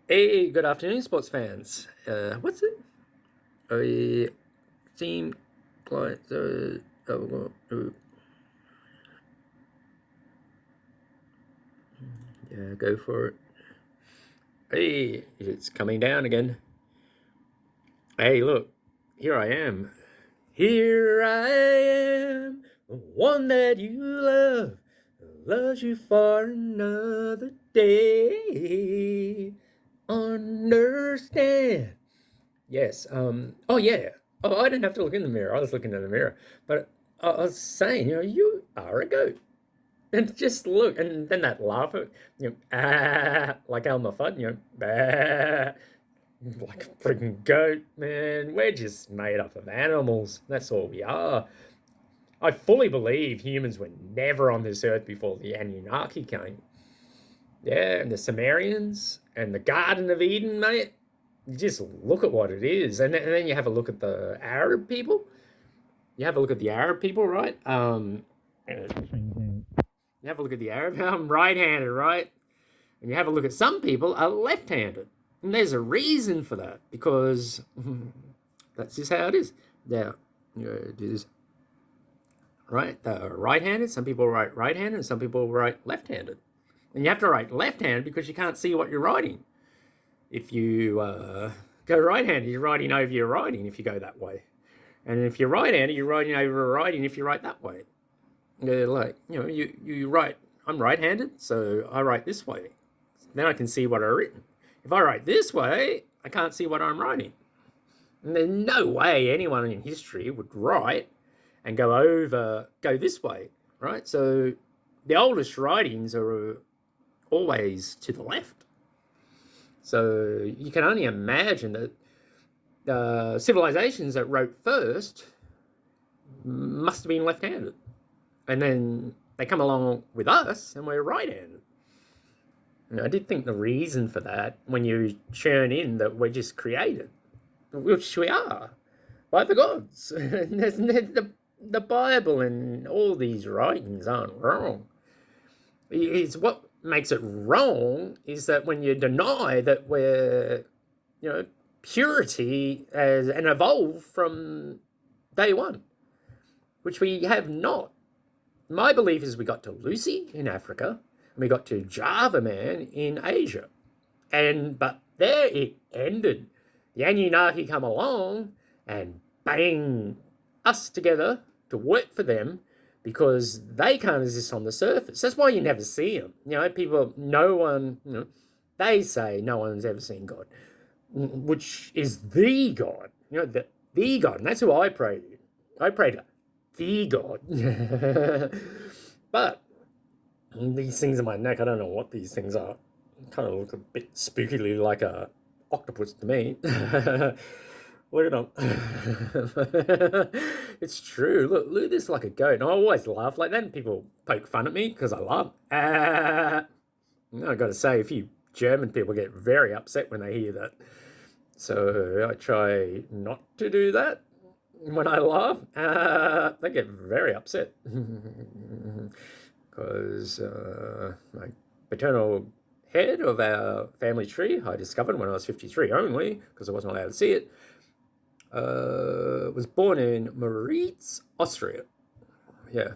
Hey, good afternoon, sports fans. What's it? A team client. Yeah, go for it. Hey, it's coming down again. Hey, look, here I am. Here I am, the one that you love, loves you for another day. Understand. Yes. Oh, yeah. Oh, I didn't have to look in the mirror. I was looking in the mirror. But I was saying, you are a goat. And just look, and then that laugh, like Elmer Fudd, bah, like a freaking goat, man. We're just made up of animals. That's all we are. I fully believe humans were never on this earth before the Anunnaki came. Yeah, and the Sumerians and the Garden of Eden, mate. You just look at what it is, and then you have a look at the Arab people. You have a look at the Arab people, right? You have a look at the Arab. I'm right-handed, right? And you have a look at some people are left-handed, and there's a reason for that because that's just how it is. Now, do this right. Right-handed. Some people write right-handed, and some people write left-handed. And you have to write left-handed because you can't see what you're writing. If you go right-handed, you're writing over your writing if you go that way. And if you're right-handed, you're writing over a writing if you write that way. You write, I'm right-handed, so I write this way. Then I can see what I've written. If I write this way, I can't see what I'm writing. And there's no way anyone in history would write and go this way, right? So the oldest writings are always to the left. So you can only imagine that the civilizations that wrote first must have been left-handed. And then they come along with us and we're right-handed. I did think the reason for that, when you churn in that we're just created, which we are, by the gods. The Bible and all these writings aren't wrong. It's what makes it wrong is that when you deny that we're, purity as and evolved from day one, which we have not. My belief is we got to Lucy in Africa, and we got to Java Man in Asia, but there it ended. The Anunnaki come along and bang us together to work for them because they can't exist on the surface. That's why you never see them. They say no one's ever seen God, which is the God, the God. And that's who I pray to. I pray to the God. But these things in my neck, I don't know what these things are. Kind of look a bit spookily like a octopus to me. Look at them. It's true. Look, this is like a goat. And I always laugh like that, and people poke fun at me because I laugh. I've got to say, a few German people get very upset when they hear that. So I try not to do that when I laugh. They get very upset because my paternal head of our family tree, I discovered when I was 53 only, because I wasn't allowed to see it, was born in Moritz, Austria. Yeah,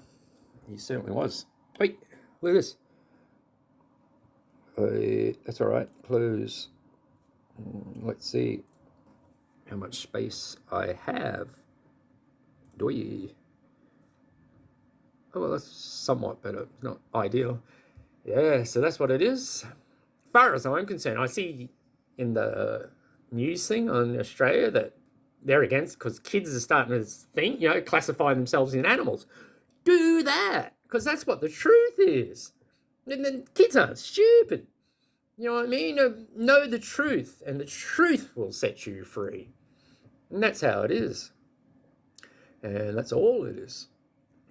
he certainly was. Wait, look at this. That's all right. Close. Let's see how much space I have. Doy. Oh, well, that's somewhat better. It's not ideal. Yeah, so that's what it is. As far as I'm concerned, I see in the news thing on Australia that they're against because kids are starting to think, classify themselves in animals. Do that, because that's what the truth is. And then kids aren't stupid. You know what I mean? Know the truth, and the truth will set you free. And that's how it is. And that's all it is.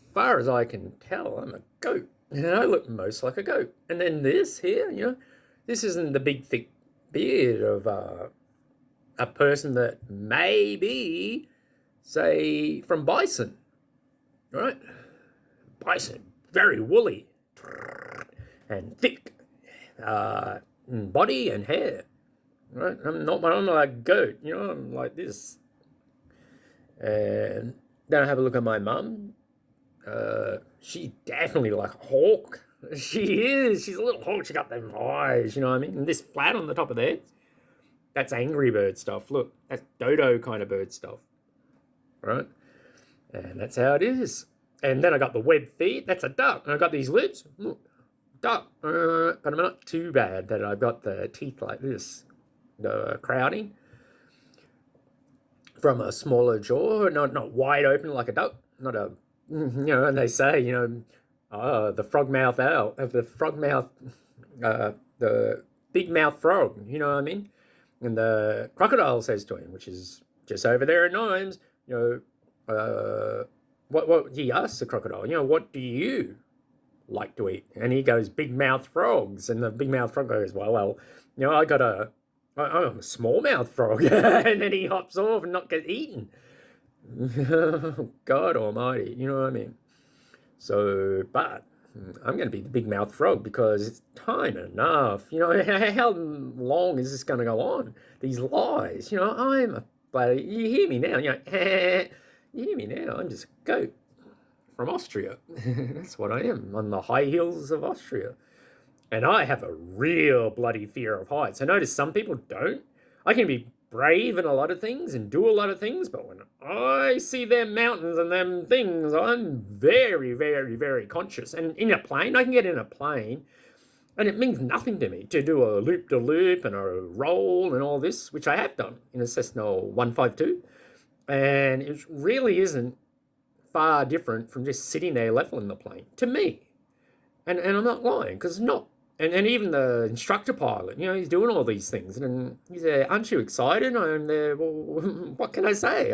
As far as I can tell, I'm a goat. And I look most like a goat. And then this here, this isn't the big, thick beard of a person that may be, say, from bison. Right? Bison, very woolly and thick body and hair. right? I'm not a goat, I'm like this. And then I have a look at my mum. She's definitely like a hawk. She is. She's a little hawk. She got them eyes, you know what I mean? And this flat on the top of the head, that's angry bird stuff. Look, that's dodo kind of bird stuff, right? And that's how it is. And then I got the web feet. That's a duck. And I got these lips. Look, duck. But I'm not too bad that I've got the teeth like this. The crowding from a smaller jaw, not wide open like a duck. Not a, and they say, the frog mouth owl, the frog mouth, the big mouth frog, you know what I mean? And the crocodile says to him, which is just over there in Nimes, what he asks the crocodile, what do you like to eat? And he goes, big mouth frogs. And the big mouth frog goes, I'm a smallmouth frog. And then he hops off and not get eaten. God almighty, you know what I mean? So, but I'm going to be the big mouth frog because it's time enough. How long is this going to go on? These lies, I'm a bloody, you hear me now, you hear me now, I'm just a goat from Austria. That's what I am, on the high hills of Austria. And I have a real bloody fear of heights. I notice some people don't. I can be brave in a lot of things and do a lot of things, but when I see them mountains and them things, I'm very, very, very conscious. And in a plane, I can get in a plane, and it means nothing to me to do a loop-de-loop and a roll and all this, which I have done in a Cessna 152. And it really isn't far different from just sitting there level in the plane, to me. And I'm not lying, because it's not. And even the instructor pilot, he's doing all these things. And he's there, aren't you excited? I'm there, well, what can I say?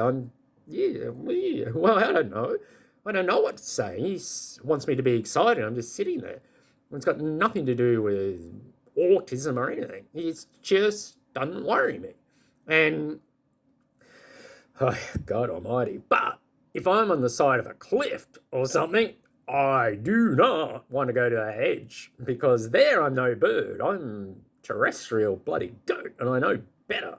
Yeah, well, I don't know. I don't know what to say. He wants me to be excited. I'm just sitting there. It's got nothing to do with autism or anything. It just doesn't worry me. And, oh, God almighty. But if I'm on the side of a cliff or something, I do not want to go to the edge, because there I'm no bird. I'm terrestrial bloody goat, and I know better.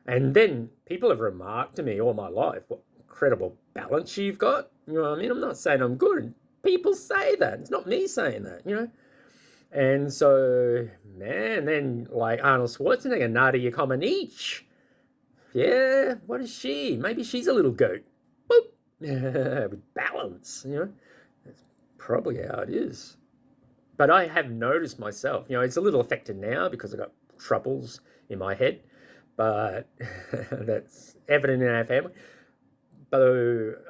And then people have remarked to me all my life, what incredible balance you've got. You know what I mean? I'm not saying I'm good. People say that. It's not me saying that. And so, man, then like Arnold Schwarzenegger, Nadia Comaneci. Yeah, what is she? Maybe she's a little goat. Boop. With balance. That's probably how it is. But I have noticed myself, it's a little affected now because I've got troubles in my head, but that's evident in our family. But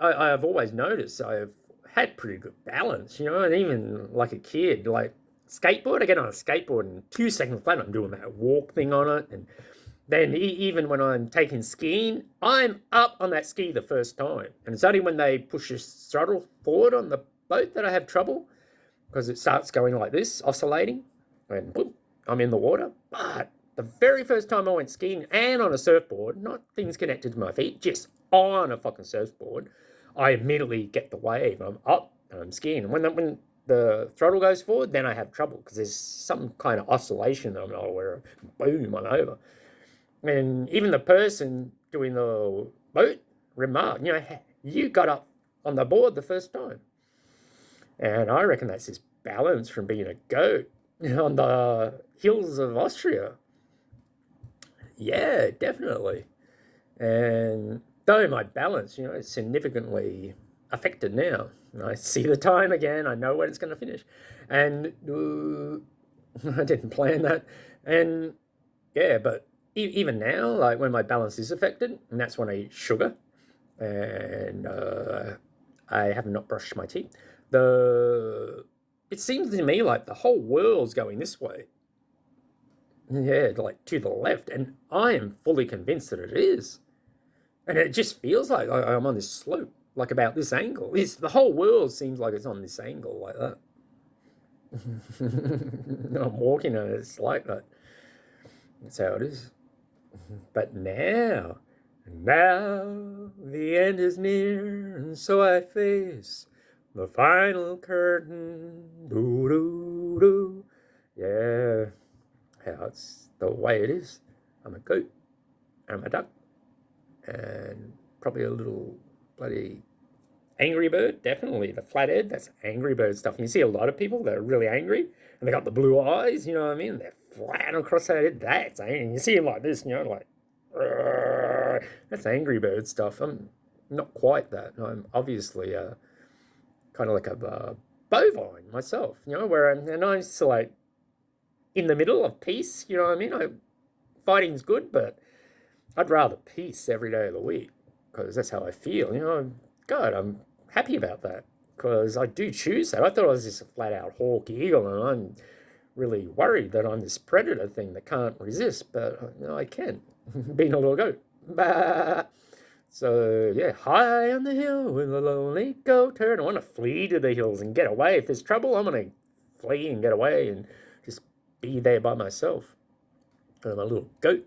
I've always noticed I've had pretty good balance, and even like a kid, like skateboard, I get on a skateboard and 2 seconds later I'm doing that walk thing on it. And then even when I'm taking skiing, I'm up on that ski the first time. And it's only when they push the throttle forward on the boat that I have trouble, because it starts going like this, oscillating, and boom, I'm in the water. But the very first time I went skiing and on a surfboard, not things connected to my feet, just on a fucking surfboard, I immediately get the wave. I'm up and I'm skiing. And when the throttle goes forward, then I have trouble because there's some kind of oscillation that I'm not aware of. Boom, I'm over. And even the person doing the boat remarked, you got up on the board the first time. And I reckon that's this balance from being a goat on the hills of Austria. Yeah, definitely. And though my balance, is significantly affected now. I see the time again. I know when it's going to finish. And I didn't plan that. And yeah, but even now, like when my balance is affected, and that's when I eat sugar, and I have not brushed my teeth. It seems to me like the whole world's going this way. Yeah, like to the left, and I am fully convinced that it is. And it just feels like I'm on this slope, like about this angle. The whole world seems like it's on this angle like that. I'm walking and it's like that. That's how it is. But now the end is near, and so I face the final curtain. Do. Yeah, how it's the way it is. I'm a goat, I'm a duck, and probably a little bloody angry bird. Definitely the flathead. That's angry bird stuff. And you see a lot of people that are really angry, and they got the blue eyes. You know what I mean? They're flat across their head. That's angry. And you see them like this. You know, like that's angry bird stuff. I'm not quite that. I'm obviously kind of like a bovine myself. You know, where and I'm still like in the middle of peace. You know what I mean? Fighting's good, but I'd rather peace every day of the week because that's how I feel. You know, God, I'm happy about that because I do choose that. I thought I was just a flat out hawk eagle, and I'm really worried that I'm this predator thing that can't resist, but you know, I can. Being a little goat. Bah. So yeah, high on the hill with a lonely goat herd. I want to flee to the hills and get away. If there's trouble, I'm gonna flee and get away and just be there by myself. I'm a little goat.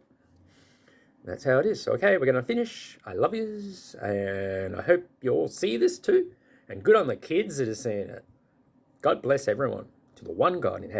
That's how it is. So, okay, we're going to finish. I love yous, and I hope you all see this too. And good on the kids that are seeing it. God bless everyone. To the one God in heaven.